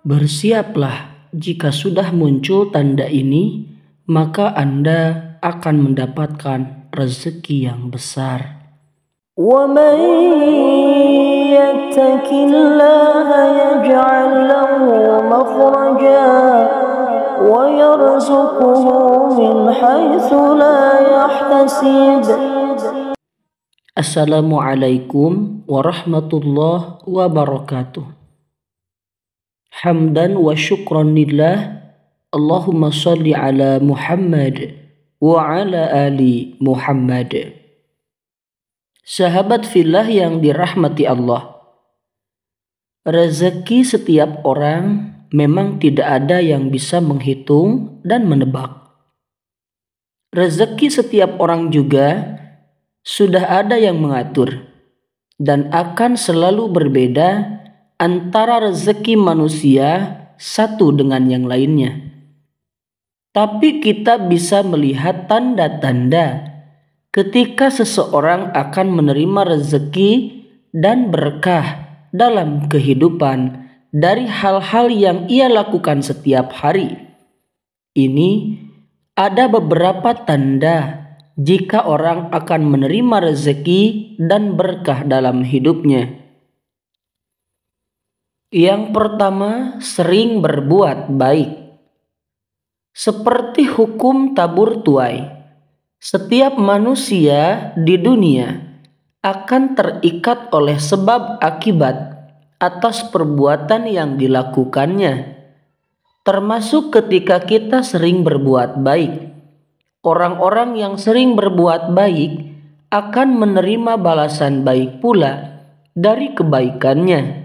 Bersiaplah, jika sudah muncul tanda ini, maka Anda akan mendapatkan rezeki yang besar. وَمَن يَتَّقِ اللَّهَ يَجْعَل لَّهُ مَخْرَجًا وَيَرْزُقْهُ مِنْ حَيْثُ لَا يَحْتَسِبُ. Assalamualaikum warahmatullahi wabarakatuh. Hamdan wa syukran lillah. Allahumma salli ala Muhammad wa ala ali Muhammad. Sahabat fillah yang dirahmati Allah, rezeki setiap orang memang tidak ada yang bisa menghitung dan menebak. Rezeki setiap orang juga sudah ada yang mengatur dan akan selalu berbeda antara rezeki manusia satu dengan yang lainnya. Tapi kita bisa melihat tanda-tanda ketika seseorang akan menerima rezeki dan berkah dalam kehidupan dari hal-hal yang ia lakukan setiap hari. Ini ada beberapa tanda jika orang akan menerima rezeki dan berkah dalam hidupnya. Yang pertama, sering berbuat baik. Seperti hukum tabur tuai, setiap manusia di dunia akan terikat oleh sebab akibat atas perbuatan yang dilakukannya. Termasuk ketika kita sering berbuat baik. Orang-orang yang sering berbuat baik akan menerima balasan baik pula dari kebaikannya,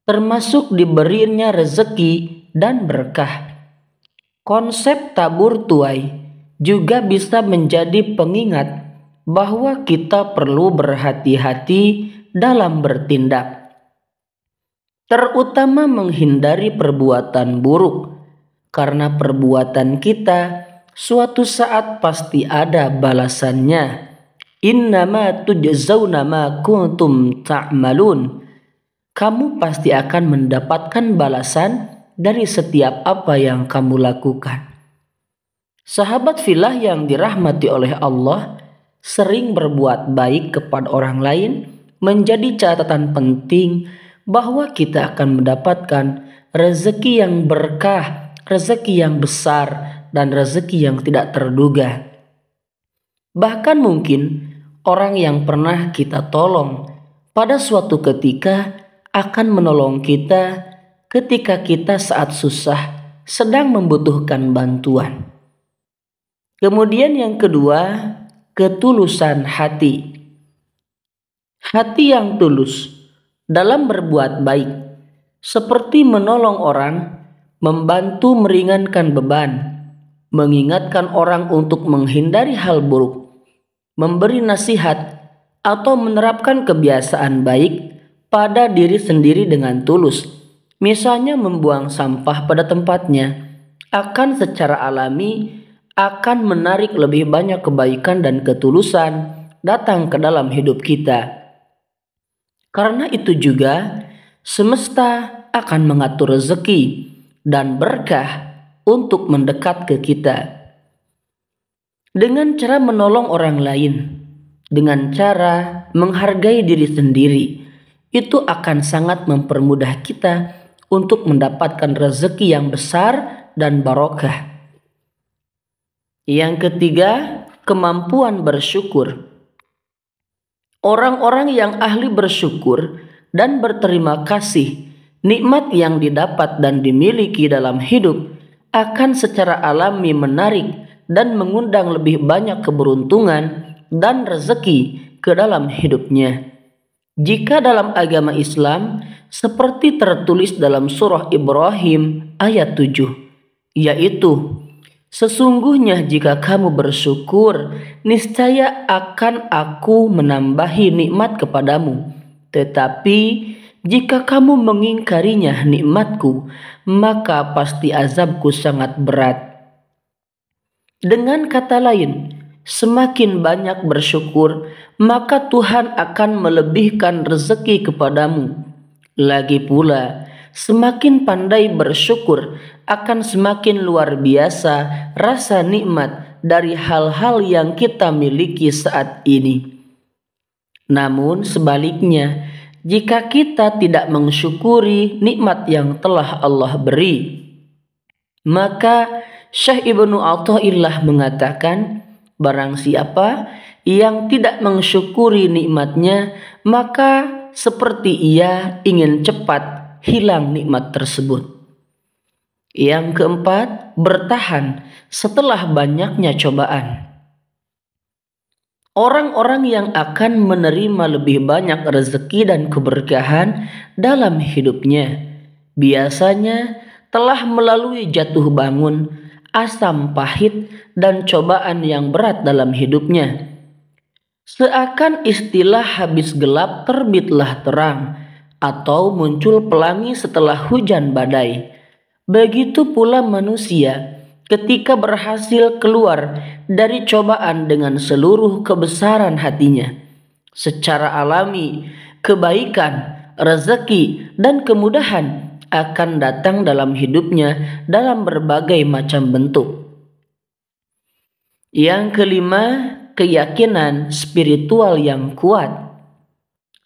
termasuk diberinya rezeki dan berkah. Konsep tabur tuai juga bisa menjadi pengingat bahwa kita perlu berhati-hati dalam bertindak, terutama menghindari perbuatan buruk, karena perbuatan kita suatu saat pasti ada balasannya. Innama tujzauna ma kuntum ta'malun. Kamu pasti akan mendapatkan balasan dari setiap apa yang kamu lakukan. Sahabat fillah yang dirahmati oleh Allah, sering berbuat baik kepada orang lain menjadi catatan penting bahwa kita akan mendapatkan rezeki yang berkah, rezeki yang besar, dan rezeki yang tidak terduga. Bahkan mungkin orang yang pernah kita tolong pada suatu ketika akan menolong kita ketika kita saat susah sedang membutuhkan bantuan. Kemudian yang kedua, ketulusan hati. Hati yang tulus dalam berbuat baik, seperti menolong orang, membantu meringankan beban, mengingatkan orang untuk menghindari hal buruk, memberi nasihat, atau menerapkan kebiasaan baik pada diri sendiri dengan tulus. Misalnya membuang sampah pada tempatnya, akan secara alami akan menarik lebih banyak kebaikan dan ketulusan datang ke dalam hidup kita. Karena itu juga semesta akan mengatur rezeki dan berkah untuk mendekat ke kita. Dengan cara menolong orang lain, dengan cara menghargai diri sendiri, itu akan sangat mempermudah kita untuk mendapatkan rezeki yang besar dan barokah. Yang ketiga, kemampuan bersyukur. Orang-orang yang ahli bersyukur dan berterima kasih nikmat yang didapat dan dimiliki dalam hidup akan secara alami menarik dan mengundang lebih banyak keberuntungan dan rezeki ke dalam hidupnya. Jika dalam agama Islam seperti tertulis dalam surah Ibrahim ayat 7, yaitu sesungguhnya jika kamu bersyukur, niscaya akan aku menambahi nikmat kepadamu. Tetapi jika kamu mengingkarinya nikmatku, maka pasti azabku sangat berat. Dengan kata lain, semakin banyak bersyukur, maka Tuhan akan melebihkan rezeki kepadamu. Lagi pula, semakin pandai bersyukur, akan semakin luar biasa rasa nikmat dari hal-hal yang kita miliki saat ini. Namun sebaliknya, jika kita tidak mensyukuri nikmat yang telah Allah beri, maka Syekh Ibnu Athaillah mengatakan, barang siapa yang tidak mensyukuri nikmatnya, maka seperti ia ingin cepat hilang nikmat tersebut. Yang keempat, bertahan setelah banyaknya cobaan. Orang-orang yang akan menerima lebih banyak rezeki dan keberkahan dalam hidupnya biasanya telah melalui jatuh bangun, asam pahit, dan cobaan yang berat dalam hidupnya. Seakan istilah habis gelap terbitlah terang, atau muncul pelangi setelah hujan badai. Begitu pula manusia ketika berhasil keluar dari cobaan dengan seluruh kebesaran hatinya. Secara alami, kebaikan, rezeki, dan kemudahan akan datang dalam hidupnya dalam berbagai macam bentuk. Yang kelima, keyakinan spiritual yang kuat.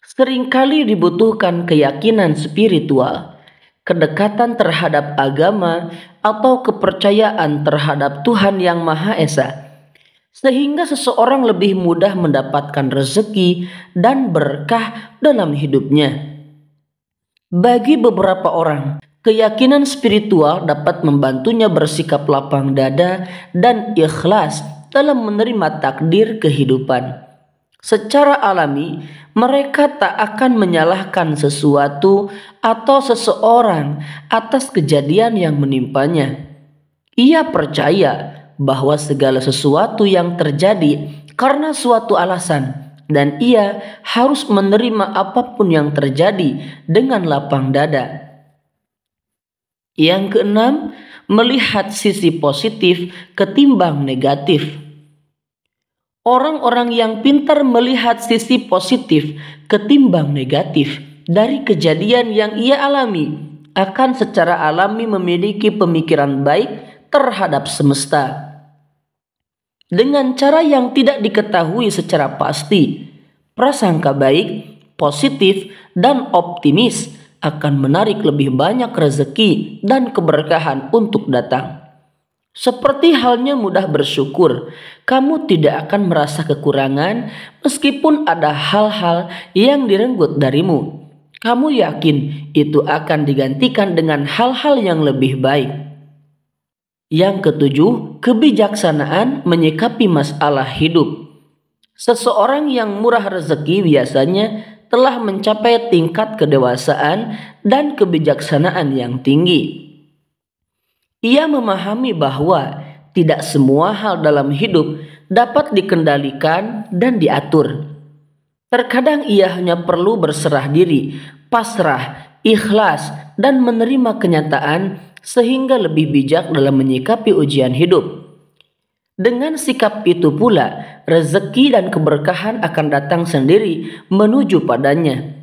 Seringkali dibutuhkan keyakinan spiritual, kedekatan terhadap agama, atau kepercayaan terhadap Tuhan Yang Maha Esa, sehingga seseorang lebih mudah mendapatkan rezeki dan berkah dalam hidupnya. Bagi beberapa orang, keyakinan spiritual dapat membantunya bersikap lapang dada dan ikhlas dalam menerima takdir kehidupan. Secara alami, mereka tak akan menyalahkan sesuatu atau seseorang atas kejadian yang menimpanya. Ia percaya bahwa segala sesuatu yang terjadi karena suatu alasan, dan ia harus menerima apapun yang terjadi dengan lapang dada. Yang keenam, melihat sisi positif ketimbang negatif. Orang-orang yang pintar melihat sisi positif ketimbang negatif dari kejadian yang ia alami akan secara alami memiliki pemikiran baik terhadap semesta. Dengan cara yang tidak diketahui secara pasti, prasangka baik, positif, dan optimis akan menarik lebih banyak rezeki dan keberkahan untuk datang. Seperti halnya mudah bersyukur, kamu tidak akan merasa kekurangan meskipun ada hal-hal yang direnggut darimu. Kamu yakin itu akan digantikan dengan hal-hal yang lebih baik. Yang ketujuh, kebijaksanaan menyikapi masalah hidup. Seseorang yang murah rezeki biasanya telah mencapai tingkat kedewasaan dan kebijaksanaan yang tinggi. Ia memahami bahwa tidak semua hal dalam hidup dapat dikendalikan dan diatur. Terkadang ia hanya perlu berserah diri, pasrah, ikhlas, dan menerima kenyataan sehingga lebih bijak dalam menyikapi ujian hidup. Dengan sikap itu pula, rezeki dan keberkahan akan datang sendiri menuju padanya.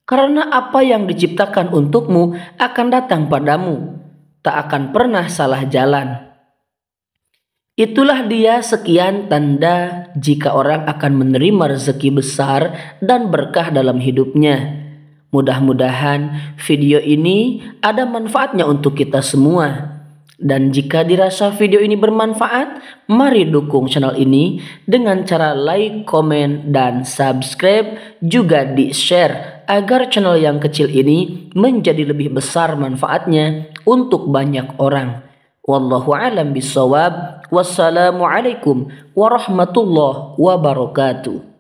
Karena apa yang diciptakan untukmu akan datang padamu, tak akan pernah salah jalan. Itulah dia sekian tanda jika orang akan menerima rezeki besar dan berkah dalam hidupnya. Mudah-mudahan video ini ada manfaatnya untuk kita semua. Dan jika dirasa video ini bermanfaat, mari dukung channel ini dengan cara like, komen, dan subscribe, juga di-share agar channel yang kecil ini menjadi lebih besar manfaatnya untuk banyak orang. Wallahu a'lam bishawab. Wassalamualaikum warahmatullahi wabarakatuh.